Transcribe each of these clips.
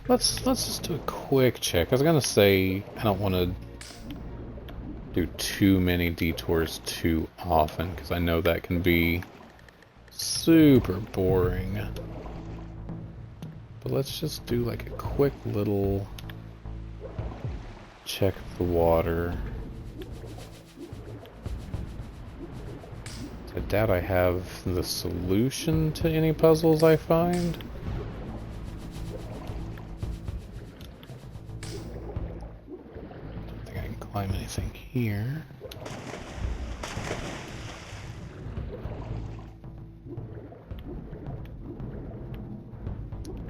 Let's just do a quick check. I was gonna say I don't want to do too many detours too often because I know that can be super boring. But let's just do like a quick little check of the water. I doubt I have the solution to any puzzles I find. Don't think I can climb anything here.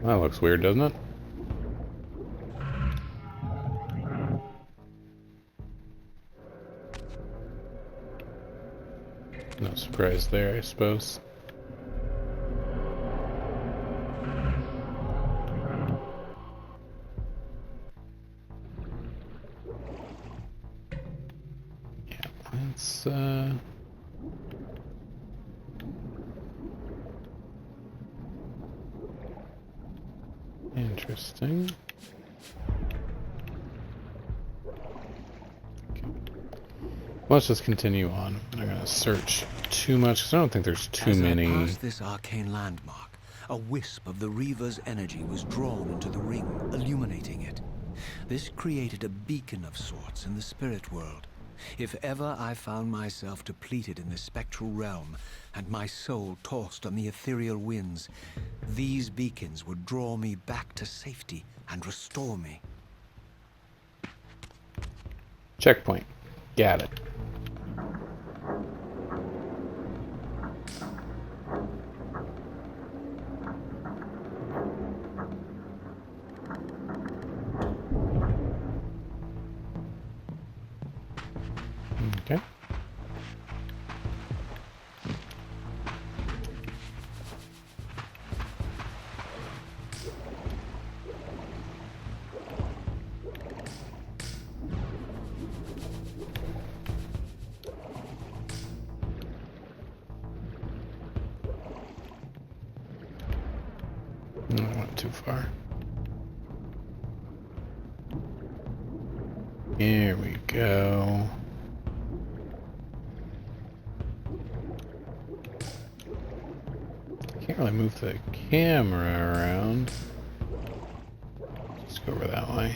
That looks weird, doesn't it? No surprise there, I suppose. Yeah, let's interesting. Let's just continue on. I'm not gonna search too much because I don't think there's too many. As I passed this arcane landmark, a wisp of the Reaver's energy was drawn into the ring, illuminating it. This created a beacon of sorts in the spirit world. If ever I found myself depleted in the spectral realm, and my soul tossed on the ethereal winds, these beacons would draw me back to safety and restore me. Checkpoint. Got it. Okay. No, I went too far. Here we go. Can't really move the camera around. Let's go over that way.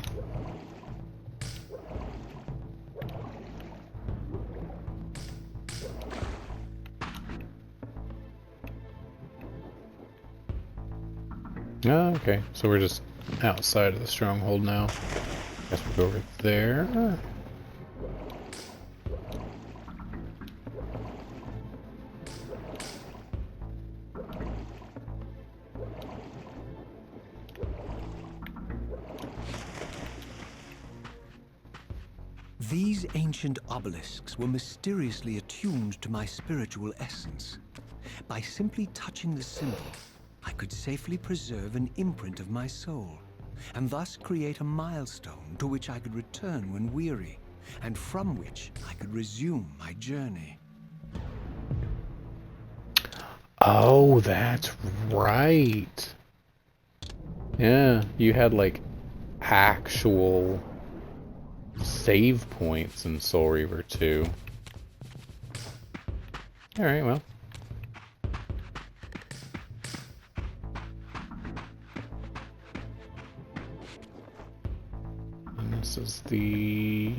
Oh, okay. So we're just outside of the stronghold now. Guess we'll go over there. These ancient obelisks were mysteriously attuned to my spiritual essence. By simply touching the symbol, I could safely preserve an imprint of my soul, and thus create a milestone to which I could return when weary, and from which I could resume my journey. Oh, that's right. Yeah, you had like actual save points in Soul Reaver 2. Alright, well. And this is the...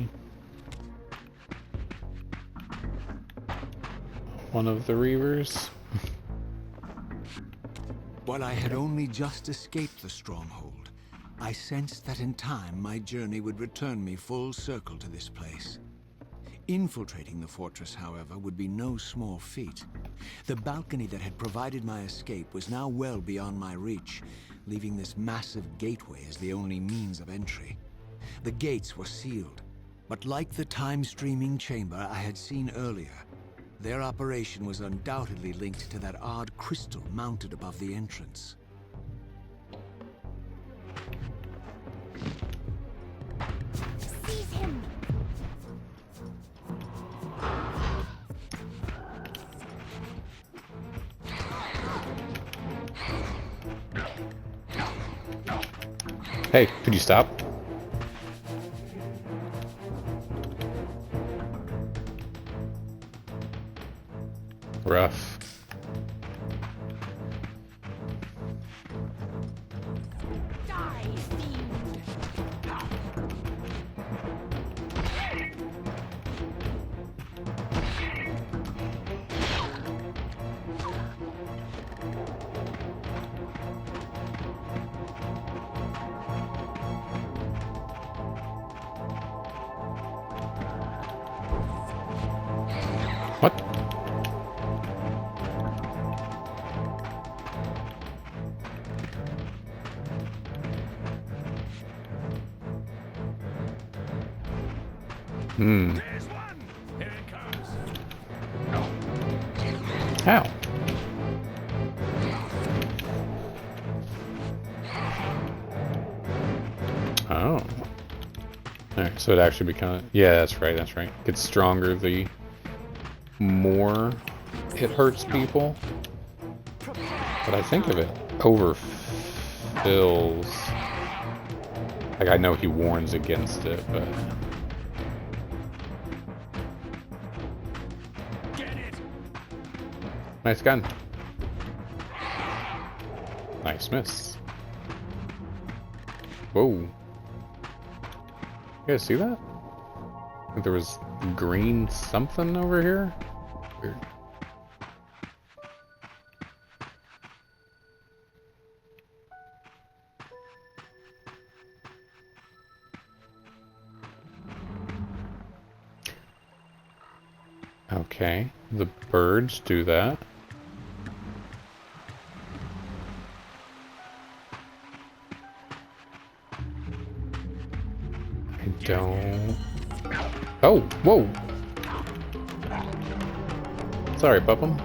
one of the Reavers. While I had only just escaped the stronghold, I sensed that in time my journey would return me full circle to this place. Infiltrating the fortress, however, would be no small feat. The balcony that had provided my escape was now well beyond my reach, leaving this massive gateway as the only means of entry. The gates were sealed, but like the time-streaming chamber I had seen earlier, their operation was undoubtedly linked to that odd crystal mounted above the entrance. Seize him! Hey, could you stop? Rough. Die, fiend! What? Hmm. There's one! Here it comes! How? Oh. Alright, so it actually becomes... Yeah, that's right, that's right. Gets stronger the more it hurts people. But I think if it overfills... Like, I know he warns against it, but... Get it! Nice gun. Nice miss. Whoa. You guys see that? I think there was green something over here. Weird. Okay, the birds do that. I don't... Oh, whoa! Sorry, Puppum.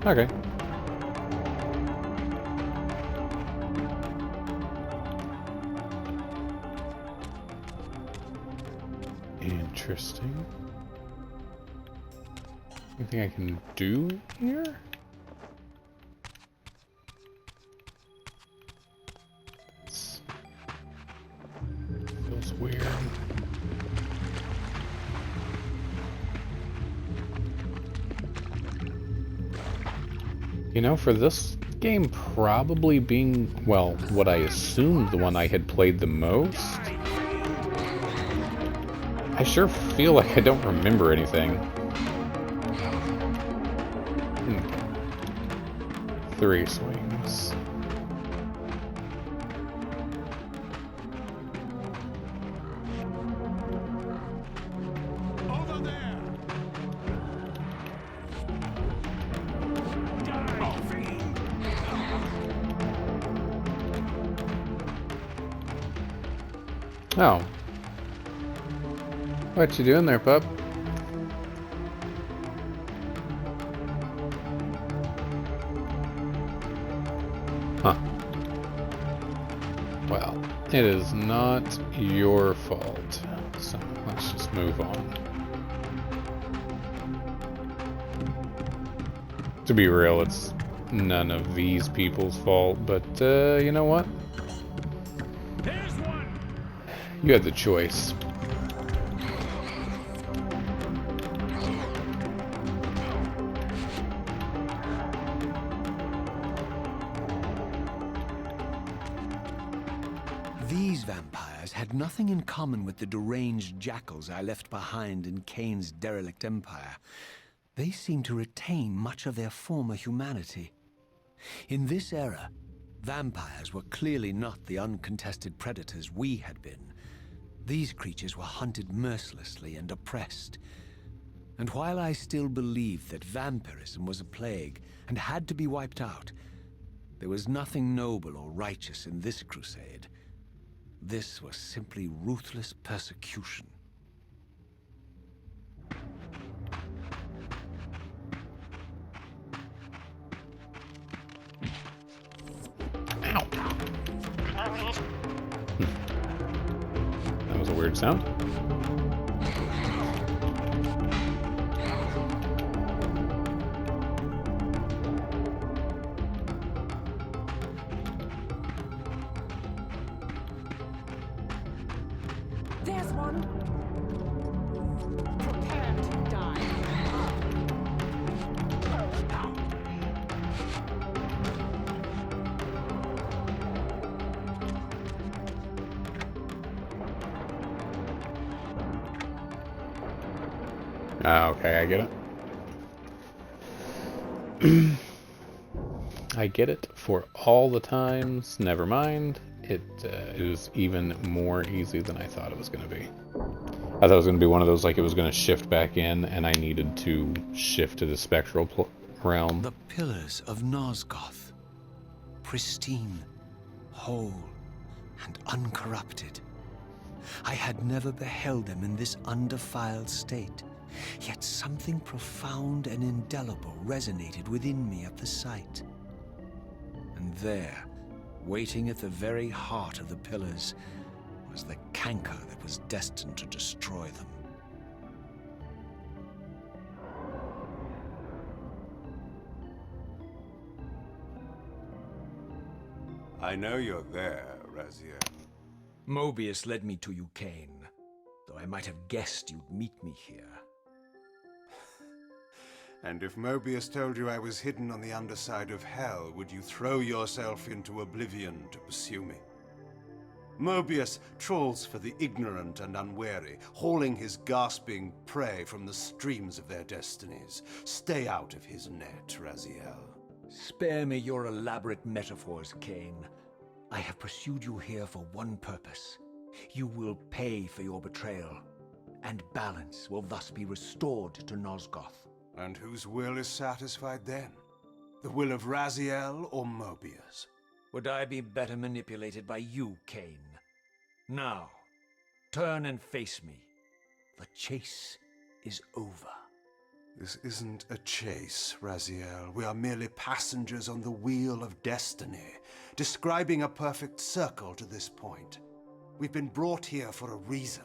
Okay. Interesting. Anything I can do here? This feels weird. You know, for this game probably being, well, what I assumed the one I had played the most, I sure feel like I don't remember anything. 3 swings. Over there! Die, fiend! Oh. What you doing there, pup? Huh. Well, it is not your fault. So let's just move on. To be real, it's none of these people's fault, but you know what? There's one! You had the choice. These vampires had nothing in common with the deranged jackals I left behind in Kain's derelict empire. They seemed to retain much of their former humanity. In this era, vampires were clearly not the uncontested predators we had been. These creatures were hunted mercilessly and oppressed. And while I still believed that vampirism was a plague and had to be wiped out, there was nothing noble or righteous in this crusade. This was simply ruthless persecution. Ow. That was a weird sound. one? Prepare to die. Ah, okay, I get it. I get it for all the times. Never mind. It was even more easy than I thought it was going to be. I thought it was going to be one of those, like, it was going to shift back in, and I needed to shift to the spectral realm. The pillars of Nosgoth, pristine, whole, and uncorrupted. I had never beheld them in this undefiled state, yet something profound and indelible resonated within me at the sight. And there, waiting at the very heart of the pillars, was the canker that was destined to destroy them. I know you're there, Raziel. Mobius led me to you, Kain, though I might have guessed you'd meet me here. And if Mobius told you I was hidden on the underside of hell, would you throw yourself into oblivion to pursue me? Mobius trawls for the ignorant and unwary, hauling his gasping prey from the streams of their destinies. Stay out of his net, Raziel. Spare me your elaborate metaphors, Kain. I have pursued you here for one purpose. You will pay for your betrayal, and balance will thus be restored to Nosgoth. And whose will is satisfied then? The will of Raziel or Mobius? Would I be better manipulated by you, Kain? Now, turn and face me. The chase is over. This isn't a chase, Raziel. We are merely passengers on the wheel of destiny, describing a perfect circle to this point. We've been brought here for a reason.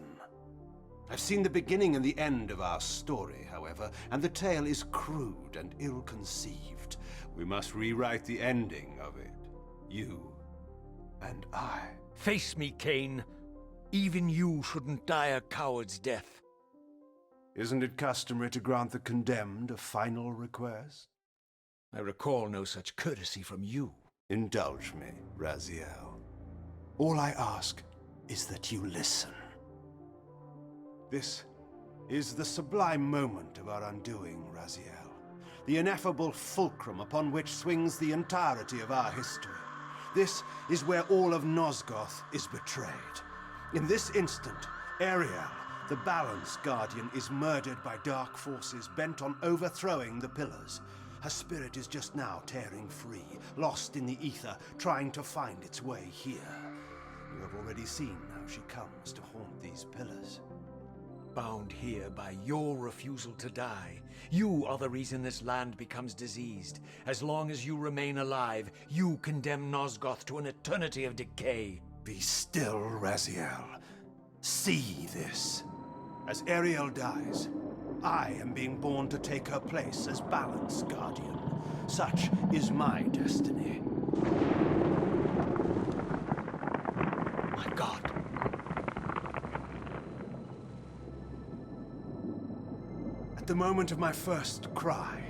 I've seen the beginning and the end of our story, however, and the tale is crude and ill-conceived. We must rewrite the ending of it. You and I. Face me, Kain. Even you shouldn't die a coward's death. Isn't it customary to grant the condemned a final request? I recall no such courtesy from you. Indulge me, Raziel. All I ask is that you listen. This is the sublime moment of our undoing, Raziel. The ineffable fulcrum upon which swings the entirety of our history. This is where all of Nosgoth is betrayed. In this instant, Ariel, the Balance Guardian, is murdered by dark forces bent on overthrowing the pillars. Her spirit is just now tearing free, lost in the ether, trying to find its way here. You have already seen how she comes to haunt these pillars. Bound here by your refusal to die. You are the reason this land becomes diseased. As long as you remain alive, you condemn Nosgoth to an eternity of decay. Be still, Raziel. See this. As Ariel dies, I am being born to take her place as Balance Guardian. Such is my destiny. My God. At the moment of my first cry,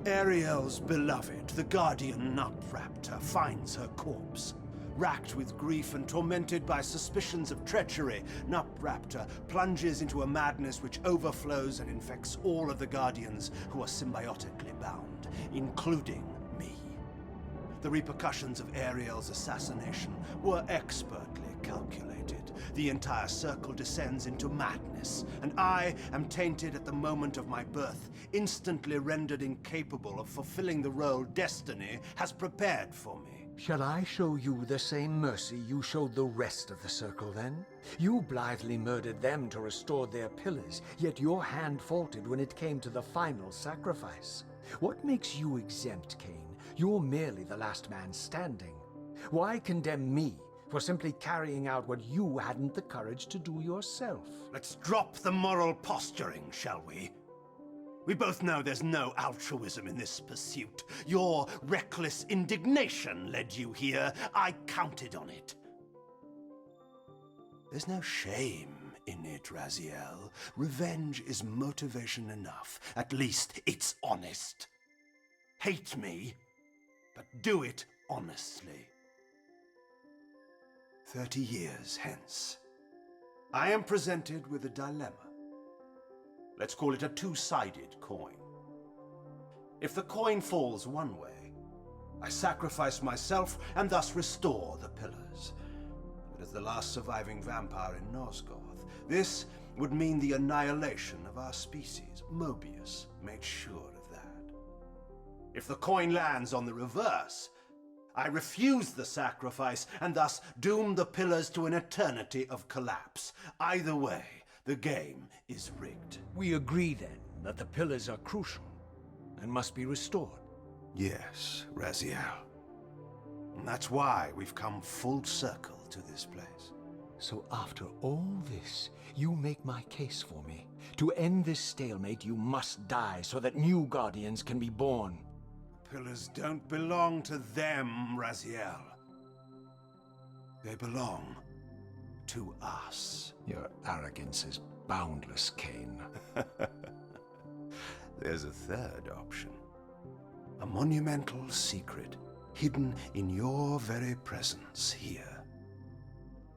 Ariel's beloved, the Guardian Nutraptor, finds her corpse. Racked with grief and tormented by suspicions of treachery, Nutraptor plunges into a madness which overflows and infects all of the Guardians who are symbiotically bound, including me. The repercussions of Ariel's assassination were expertly calculated. The entire circle descends into madness, and I am tainted at the moment of my birth, instantly rendered incapable of fulfilling the role destiny has prepared for me. Shall I show you the same mercy you showed the rest of the circle, then? You blithely murdered them to restore their pillars, yet your hand faltered when it came to the final sacrifice. What makes you exempt, Kain? You're merely the last man standing. Why condemn me for simply carrying out what you hadn't the courage to do yourself? Let's drop the moral posturing, shall we? We both know there's no altruism in this pursuit. Your reckless indignation led you here. I counted on it. There's no shame in it, Raziel. Revenge is motivation enough. At least it's honest. Hate me, but do it honestly. 30 years hence, I am presented with a dilemma. Let's call it a two-sided coin. If the coin falls one way, I sacrifice myself and thus restore the pillars. But as the last surviving vampire in Nosgoth, this would mean the annihilation of our species. Mobius made sure of that. If the coin lands on the reverse, I refuse the sacrifice and thus doom the pillars to an eternity of collapse. Either way, the game is rigged. We agree then that the pillars are crucial and must be restored. Yes, Raziel. And that's why we've come full circle to this place. So after all this, you make my case for me. To end this stalemate, you must die so that new guardians can be born. Pillars don't belong to them, Raziel. They belong to us. Your arrogance is boundless, Kain. There's a third option. A monumental secret hidden in your very presence here.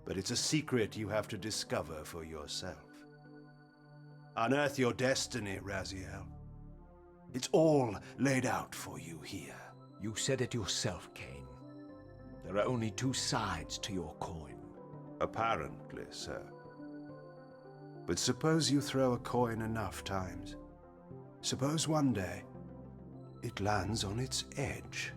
But it's a secret you have to discover for yourself. Unearth your destiny, Raziel. It's all laid out for you here. You said it yourself, Kain. There are only two sides to your coin. Apparently so. But suppose you throw a coin enough times. Suppose one day it lands on its edge.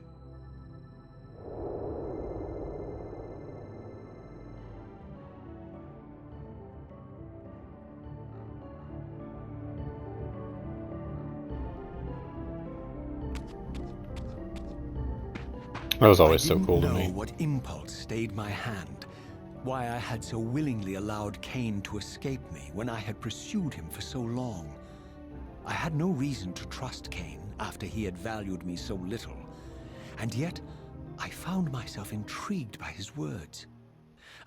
That was always so cool to I me. didn't know what impulse stayed my hand, why I had so willingly allowed Kain to escape me when I had pursued him for so long. I had no reason to trust Kain after he had valued me so little, and yet I found myself intrigued by his words.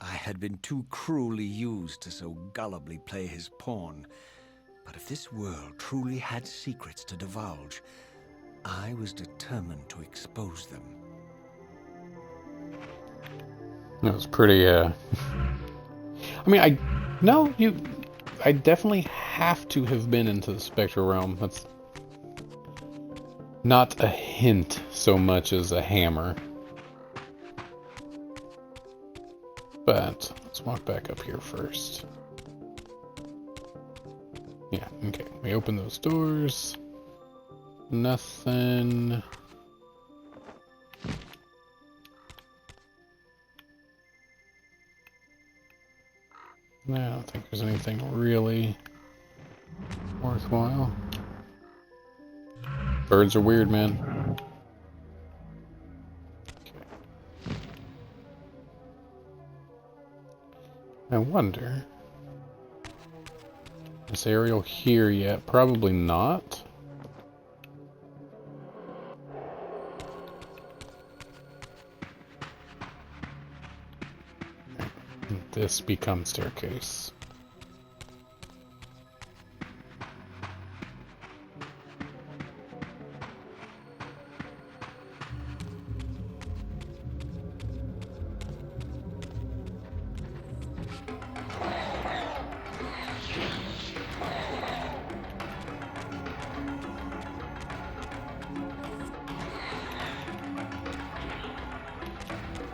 I had been too cruelly used to so gullibly play his pawn, but if this world truly had secrets to divulge, I was determined to expose them. That was pretty, I mean, I definitely have to have been into the Spectral Realm. That's not a hint so much as a hammer. But let's walk back up here first. Yeah, okay. We open those doors. Nothing. No, I don't think there's anything really worthwhile. Birds are weird, man. Okay. I wonder, is Ariel here yet? Probably not. This becomes staircase.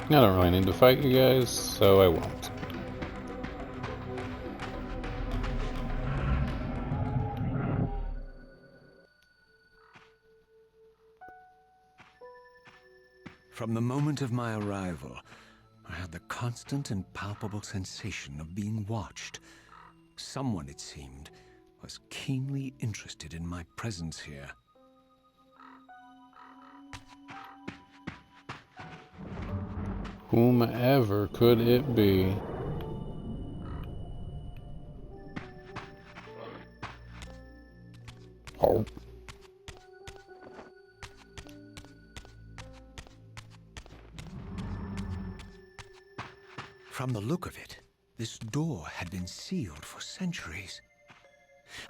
I don't really need to fight you guys, so I won't. From the moment of my arrival, I had the constant and palpable sensation of being watched. Someone, it seemed, was keenly interested in my presence here. Whomever could it be? Oh. From the look of it, this door had been sealed for centuries.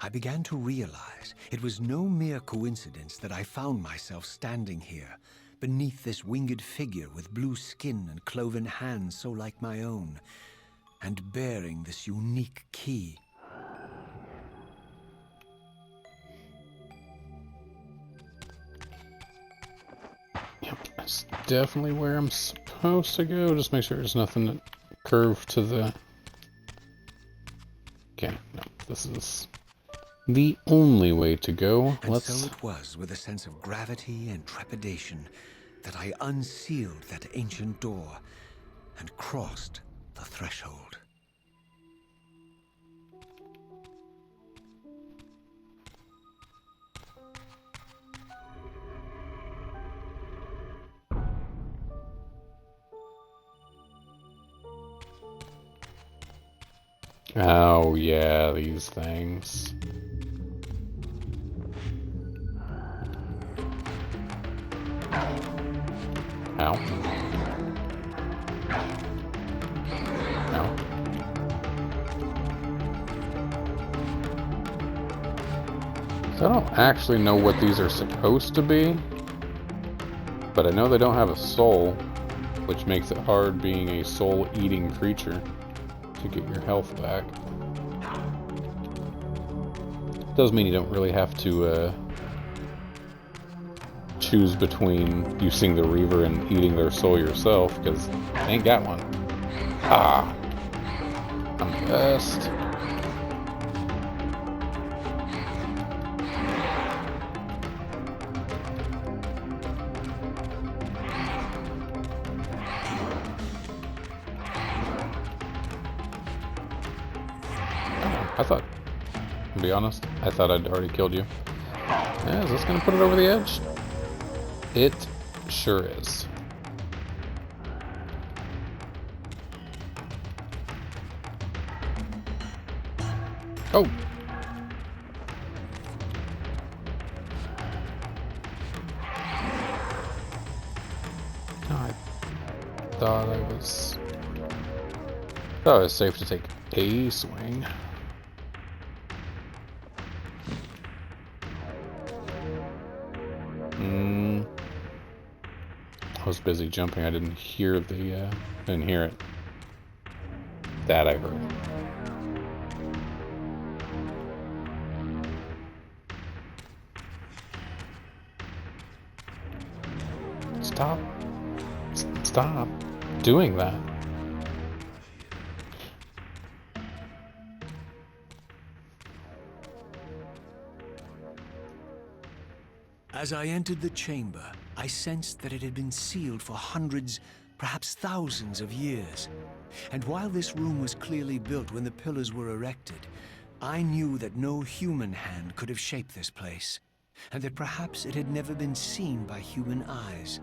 I began to realize it was no mere coincidence that I found myself standing here, beneath this winged figure with blue skin and cloven hands so like my own, and bearing this unique key. Yep, that's definitely where I'm supposed to go. Just make sure there's nothing that curved to the... Okay, no, this is the only way to go. And so it was with a sense of gravity and trepidation that I unsealed that ancient door and crossed the threshold. Oh yeah, these things. Ow. Ow. So I don't actually know what these are supposed to be, but I know they don't have a soul, which makes it hard being a soul-eating creature to get your health back. Does mean you don't really have to choose between using the Reaver and eating their soul yourself, because I ain't got one. Ah, I'm best. I thought, to be honest, I thought I'd already killed you. Yeah, is this gonna put it over the edge? It sure is. Oh! I thought it was safe to take a swing. I was busy jumping. I didn't hear didn't hear it. That I heard. Stop doing that. As I entered the chamber, I sensed that it had been sealed for hundreds, perhaps thousands of years. And while this room was clearly built when the pillars were erected, I knew that no human hand could have shaped this place, and that perhaps it had never been seen by human eyes.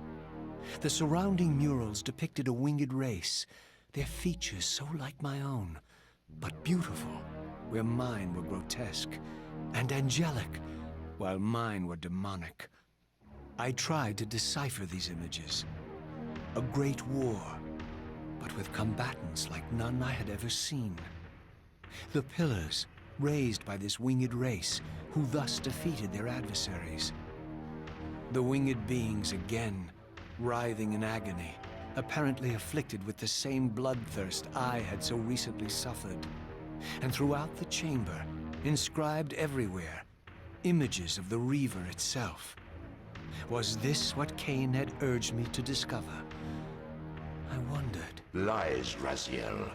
The surrounding murals depicted a winged race, their features so like my own, but beautiful, where mine were grotesque, and angelic, while mine were demonic. I tried to decipher these images. A great war, but with combatants like none I had ever seen. The pillars, raised by this winged race, who thus defeated their adversaries. The winged beings again, writhing in agony, apparently afflicted with the same bloodthirst I had so recently suffered. And throughout the chamber, inscribed everywhere, images of the Reaver itself. Was this what Kain had urged me to discover? I wondered. Lies, Raziel.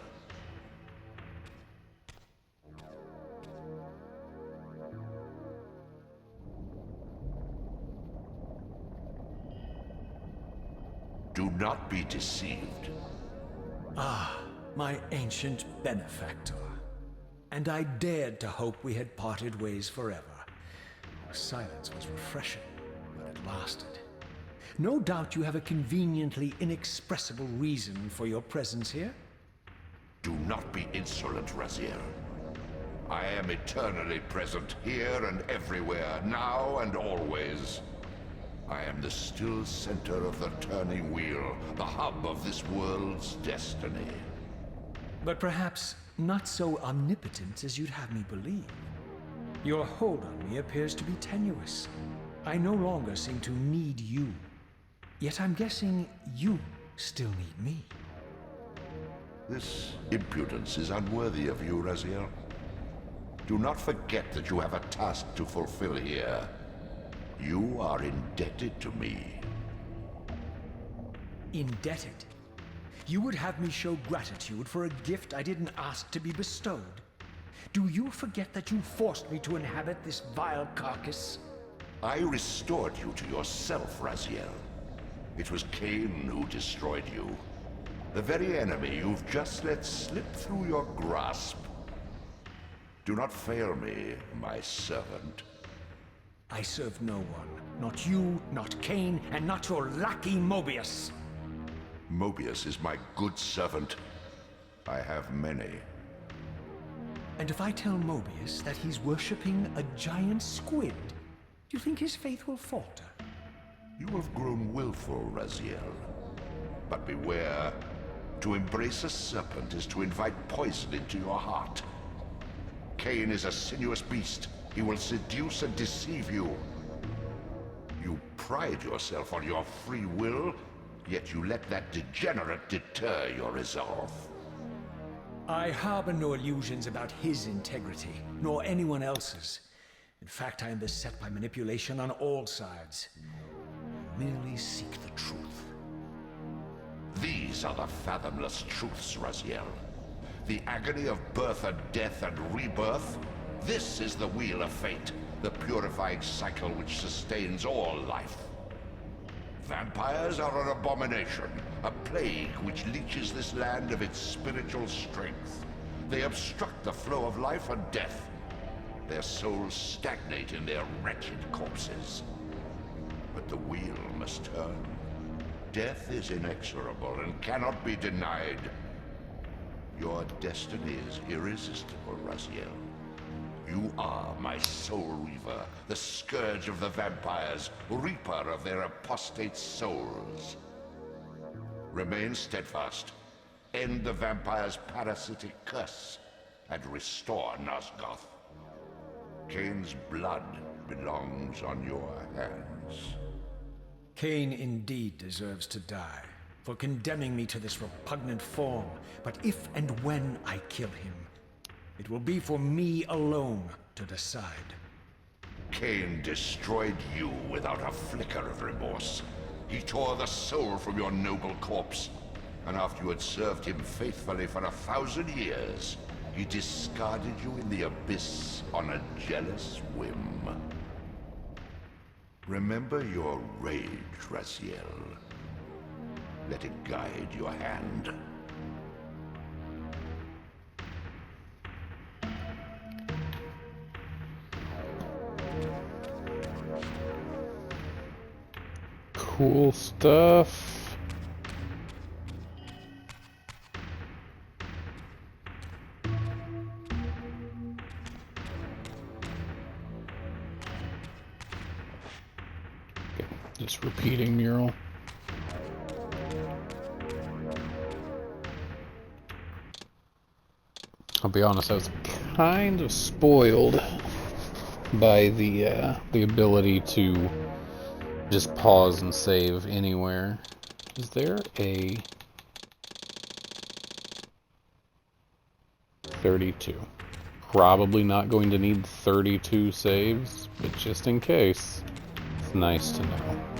Do not be deceived. Ah, my ancient benefactor. And I dared to hope we had parted ways forever. Silence was refreshing, but it lasted. No doubt you have a conveniently inexpressible reason for your presence here. Do not be insolent, Raziel. I am eternally present here and everywhere, now and always. I am the still center of the turning wheel, the hub of this world's destiny. But perhaps not so omnipotent as you'd have me believe. Your hold on me appears to be tenuous. I no longer seem to need you. Yet I'm guessing you still need me. This impudence is unworthy of you, Raziel. Do not forget that you have a task to fulfill here. You are indebted to me. Indebted? You would have me show gratitude for a gift I didn't ask to be bestowed? Do you forget that you forced me to inhabit this vile carcass? I restored you to yourself, Raziel. It was Kain who destroyed you. The very enemy you've just let slip through your grasp. Do not fail me, my servant. I serve no one. Not you, not Kain, and not your lackey Mobius. Mobius is my good servant. I have many. And if I tell Mobius that he's worshipping a giant squid, do you think his faith will falter? You have grown willful, Raziel. But beware. To embrace a serpent is to invite poison into your heart. Kain is a sinuous beast. He will seduce and deceive you. You pride yourself on your free will, yet you let that degenerate deter your resolve. I harbor no illusions about his integrity, nor anyone else's. In fact, I am beset by manipulation on all sides. I merely seek the truth. These are the fathomless truths, Raziel. The agony of birth and death and rebirth. This is the wheel of fate, the purifying cycle which sustains all life. Vampires are an abomination, a plague which leeches this land of its spiritual strength. They obstruct the flow of life and death. Their souls stagnate in their wretched corpses. But the wheel must turn. Death is inexorable and cannot be denied. Your destiny is irresistible, Raziel. You are my soul Reaver, the scourge of the vampires, reaper of their apostate souls. Remain steadfast, end the vampire's parasitic curse, and restore Nosgoth. Kain's blood belongs on your hands. Kain indeed deserves to die, for condemning me to this repugnant form. But if and when I kill him, it will be for me alone to decide. Kain destroyed you without a flicker of remorse. He tore the soul from your noble corpse, and after you had served him faithfully for 1,000 years, he discarded you in the abyss on a jealous whim. Remember your rage, Raziel. Let it guide your hand. Cool stuff. Okay, just repeating mural. I'll be honest, I was kind of spoiled by the ability to just pause and save anywhere. Is there a 32? Probably not going to need 32 saves, but just in case, it's nice to know.